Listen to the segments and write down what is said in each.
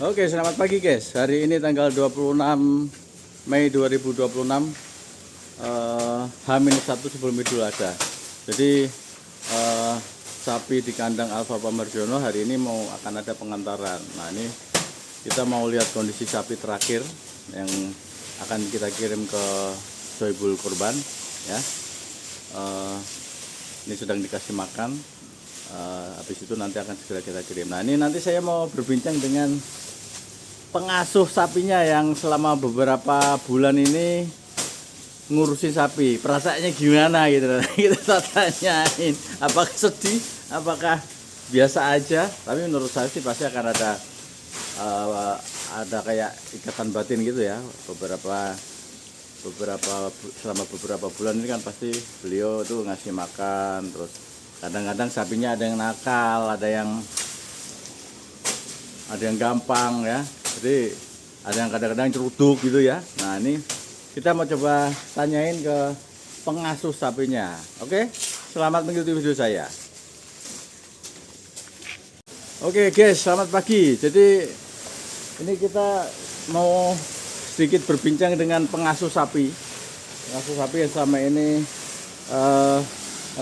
Oke, selamat pagi guys. Hari ini tanggal 26 Mei 2026, H-1 sebelum Idul Adha. Jadi sapi di kandang Alfa Pamarjono hari ini akan ada pengantaran. Nah, ini kita mau lihat kondisi sapi terakhir yang akan kita kirim ke Soebul Kurban ya. Ini sedang dikasih makan. Habis itu nanti akan segera kita kirim. Nah, ini nanti saya mau berbincang dengan pengasuh sapinya yang selama beberapa bulan ini ngurusin sapi. Perasaannya gimana gitu. Kita tanyain, apakah sedih, apakah biasa aja. Tapi menurut saya sih pasti akan ada kayak ikatan batin gitu ya. Selama beberapa bulan ini kan pasti beliau tuh ngasih makan, terus kadang-kadang sapinya ada yang nakal, ada yang gampang ya. Jadi ada yang kadang-kadang ceruduk gitu ya. Nah, ini kita mau coba tanyain ke pengasuh sapinya. Oke, selamat mengikuti video saya. Oke guys, selamat pagi. Jadi ini kita mau sedikit berbincang dengan pengasuh sapi. Pengasuh sapi yang selama ini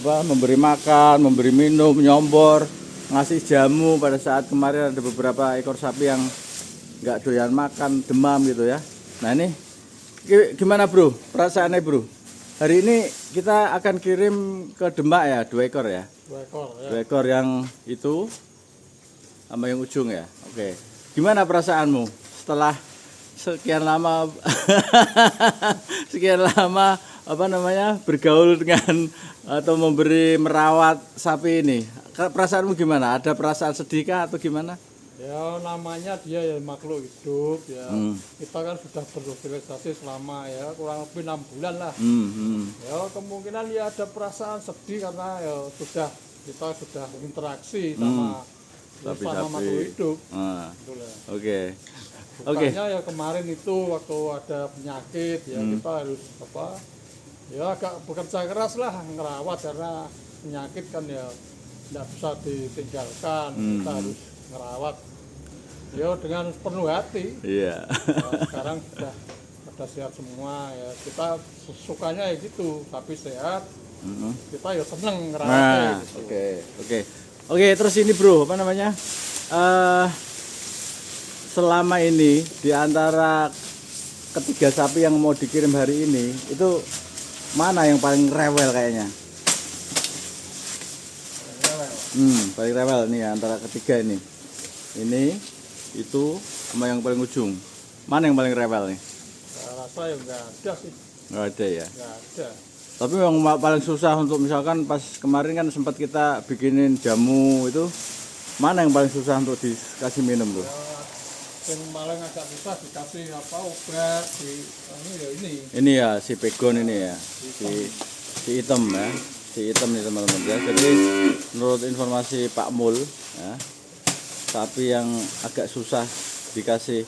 memberi makan, memberi minum, nyombor, ngasih jamu. Pada saat kemarin ada beberapa ekor sapi yang nggak doyan makan, demam gitu ya. Nah, ini gimana bro perasaannya bro? Hari ini kita akan kirim ke Demak ya, 2 ekor ya. 2 ekor ya. 2 ekor yang itu sama yang ujung ya. Oke, gimana perasaanmu setelah sekian lama bergaul dengan atau merawat sapi ini? Perasaanmu gimana? Ada perasaan sedih kah atau gimana? Ya, namanya dia ya makhluk hidup ya. Kita kan sudah bersosialisasi selama ya kurang lebih 6 bulan lah. Ya, kemungkinan ya ada perasaan sedih karena ya kita sudah interaksi sama makhluk hidup. Oke. Bukannya ya kemarin itu waktu ada penyakit ya kita harus ya agak bekerja keras lah ngerawat karena penyakit kan ya tidak bisa ditinggalkan. Kita harus ngerawat ya dengan penuh hati. Iya. Ya, sekarang sudah sehat semua ya, kita sukanya ya gitu, tapi sehat. Kita ya seneng ngerawatnya gitu. Oke, terus ini bro, selama ini di antara ketiga sapi yang mau dikirim hari ini, itu mana yang paling rewel kayaknya? Paling rewel nih antara ketiga ini. Ini, itu, sama yang paling ujung. Mana yang paling rewel nih? Saya rasa ya nggak ada sih. Nggak ada ya? Nggak ada. Tapi yang paling susah untuk misalkan pas kemarin kan sempat kita bikinin jamu itu, mana yang paling susah untuk dikasih minum bro? Yang paling agak susah dikasih obat ini. Ini ya si pegon ini ya, si hitam ya, si hitam nih teman-teman ya. Jadi menurut informasi Pak Mul ya, sapi yang agak susah dikasih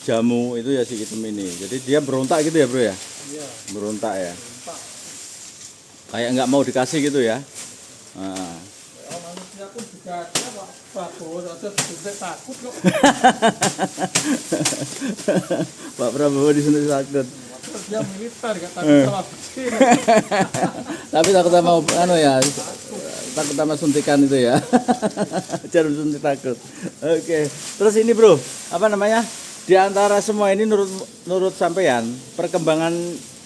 jamu itu ya si hitam ini. Jadi dia berontak gitu ya bro ya? Iya. Berontak ya. Kayak nggak mau dikasih gitu ya. Nah. Ya, manusia pun juga ada Pak Prabowo aja sudah takut kok. Pak Prabowo disuntik takut. Dia militer nggak takut sama vaksin. Tapi takut sama takut sama suntikan itu ya. Jarum suntik takut. Oke. Terus ini bro, di antara semua ini menurut sampean perkembangan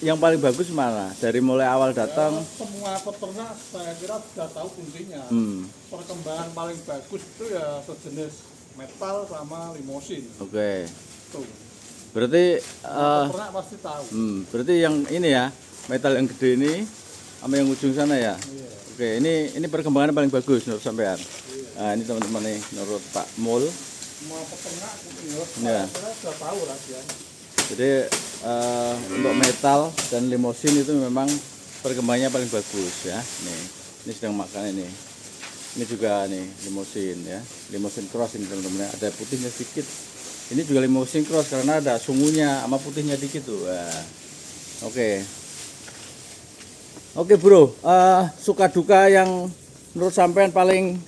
yang paling bagus mana? Dari mulai awal datang. Ya, semua peternak saya kira sudah tahu kuncinya. Perkembangan paling bagus itu ya sejenis metal sama limosin. Oke. Tuh. Berarti peternak pasti tahu. Berarti yang ini ya, metal yang gede ini sama yang ujung sana ya. Iya. Oke, ini perkembangannya paling bagus menurut sampean. Iya. Nah, ini teman-teman nih menurut Pak Mul. Semua peternak Ya. sudah tahu lah dia. Jadi untuk metal dan limosin itu memang perkembangannya paling bagus ya. Ini sedang makan ini. Ini juga nih limosin ya, limosin cross ini teman-teman. Ada putihnya sedikit. Ini juga limosin cross karena ada sungunya sama putihnya dikit tuh. Oke bro, suka duka yang menurut sampean paling,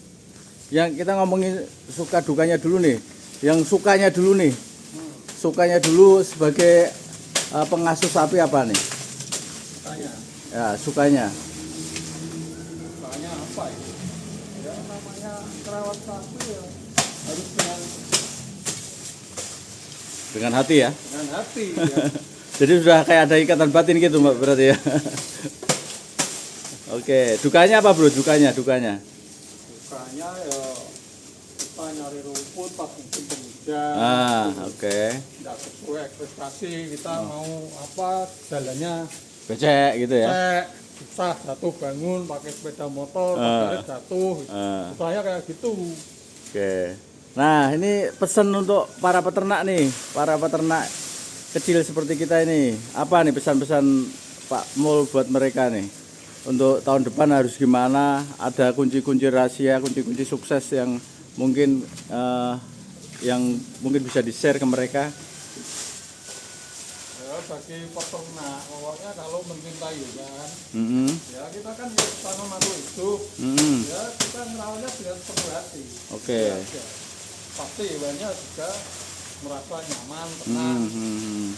yang kita ngomongin suka dukanya dulu nih. yang sukanya dulu nih. Sukanya dulu sebagai pengasuh sapi apa nih? Tanya. Ya, sukanya. Tanya apa ya? Ya namanya merawat sapi ya harus Dengan hati ya. dengan hati ya. Jadi sudah kayak ada ikatan batin gitu Mbak berarti ya. Oke, dukanya apa bro? Dukanya. Sukanya ya kita nyari rumput pas musim penghujan. Oke. Tidak sesuai ekspektasi kita mau apa jalannya Becek gitu ya. cek susah jatuh bangun pakai sepeda motor pakai jatuh susahnya kayak gitu. Oke. Nah, ini pesan untuk para peternak nih, para peternak kecil seperti kita ini. Apa nih pesan-pesan Pak Mul buat mereka nih? Untuk tahun depan harus gimana? Ada kunci-kunci rahasia, kunci-kunci sukses yang mungkin bisa di-share ke mereka. Ya bagi peternak pokoknya kalau mencintai kan Mm-hmm. ya kita kan sama makhluk hidup Mm-hmm. ya kita merawatnya dengan penuh hati. Oke. Ya, pasti hewannya juga merasa nyaman tenang Mm-hmm.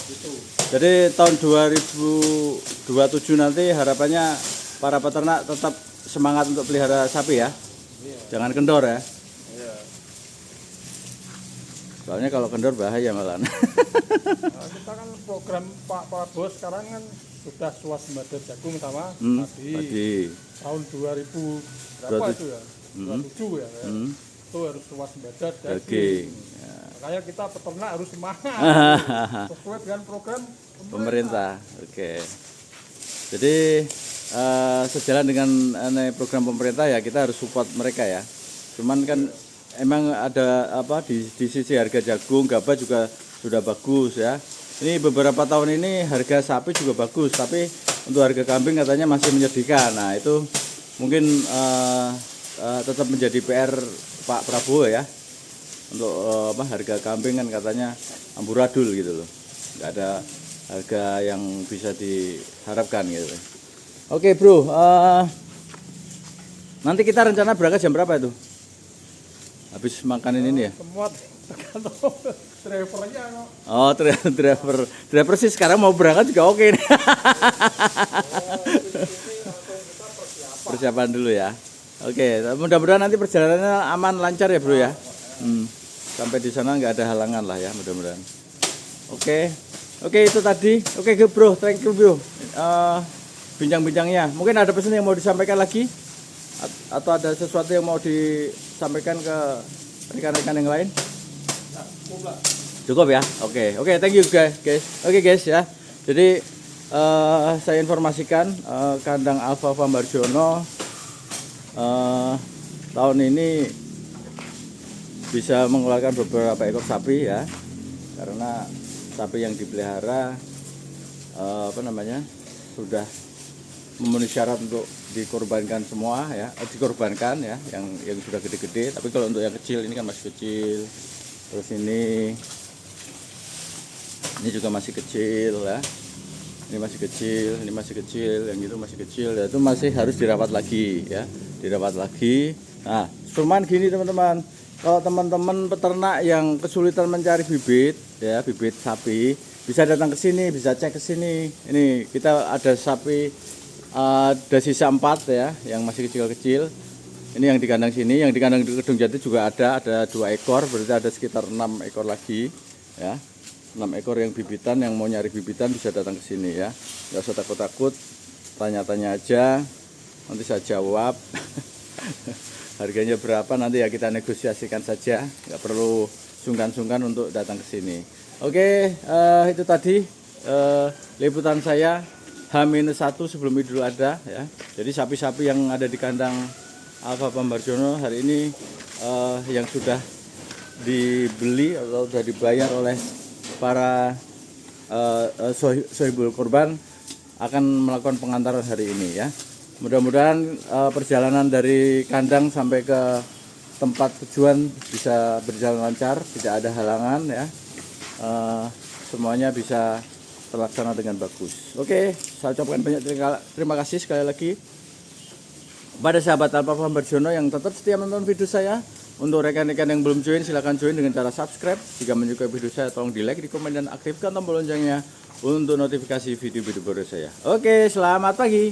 gitu. Jadi tahun 2027 nanti harapannya para peternak tetap semangat untuk pelihara sapi ya. Iya. Jangan kendor ya. Iya. Soalnya kalau kendor bahaya malah. Nah, kita kan program Pak Prabowo sekarang kan sudah swasembada jagung sama Padi. tahun 2000 berapa itu ya? 27 ya. Itu harus swasembada Daging. daging. Makanya kita peternak harus semangat sesuai dengan program Pemerintah. Oke. Jadi sejalan dengan program pemerintah ya kita harus support mereka ya. Cuman kan emang ada apa di sisi harga jagung, gabah juga sudah bagus ya. Ini beberapa tahun ini harga sapi juga bagus, tapi untuk harga kambing katanya masih menyedihkan. Nah itu mungkin tetap menjadi PR Pak Prabowo ya. Untuk harga kambing kan katanya amburadul gitu loh, nggak ada harga yang bisa diharapkan gitu. Oke bro, nanti kita rencana berangkat jam berapa itu? Habis makanin ini ya? semua tergantung drivernya kok. Oh driver sih sekarang mau berangkat juga oke nih. Persiapan dulu ya. Oke, mudah-mudahan nanti perjalanannya aman lancar ya bro ya. Sampai di sana nggak ada halangan lah ya mudah-mudahan. Oke itu tadi. Oke bro, thank you bro. Bincang-bincangnya. Mungkin ada pesan yang mau disampaikan lagi? Atau ada sesuatu yang mau disampaikan ke rekan-rekan yang lain? Cukup ya. Oke, thank you guys. Oke guys ya. Jadi saya informasikan kandang Alfa Farm Marjono tahun ini bisa mengeluarkan beberapa ekor sapi ya, karena sapi yang dipelihara sudah memenuhi syarat untuk dikorbankan semua ya, dikorbankan ya, yang sudah gede-gede. Tapi kalau untuk yang kecil ini kan masih kecil, terus ini juga masih kecil ya, ini masih kecil, yang itu masih kecil ya, itu masih harus dirawat lagi ya, Nah cuman gini teman-teman, kalau teman-teman peternak yang kesulitan mencari bibit sapi, bisa datang ke sini, bisa cek ke sini. Ini kita ada sapi ada sisa 4 ya, yang masih kecil-kecil. Ini yang di kandang sini, yang di kandang di Kedung Jati juga ada 2 ekor, berarti ada sekitar 6 ekor lagi ya. 6 ekor yang bibitan, yang mau nyari bibitan bisa datang ke sini ya. Nggak usah takut-takut, tanya-tanya aja, nanti saya jawab. Harganya berapa nanti ya kita negosiasikan saja, nggak perlu sungkan-sungkan untuk datang ke sini. Oke, itu tadi liputan saya H-1 sebelum Idul Adha ya. Jadi sapi-sapi yang ada di kandang Alfa Farm Marjono hari ini yang sudah dibeli atau sudah dibayar oleh para sohibul korban akan melakukan pengantaran hari ini ya. Mudah-mudahan perjalanan dari kandang sampai ke tempat tujuan bisa berjalan lancar, tidak ada halangan ya. Semuanya bisa terlaksana dengan bagus. Oke, saya ucapkan banyak terima kasih sekali lagi pada sahabat Alfa Farm Marjono yang tetap setia menonton video saya. Untuk rekan-rekan yang belum join, silahkan join dengan cara subscribe. Jika menyukai video saya, tolong di like, di komen, dan aktifkan tombol loncengnya untuk notifikasi video-video baru saya. Oke, selamat pagi.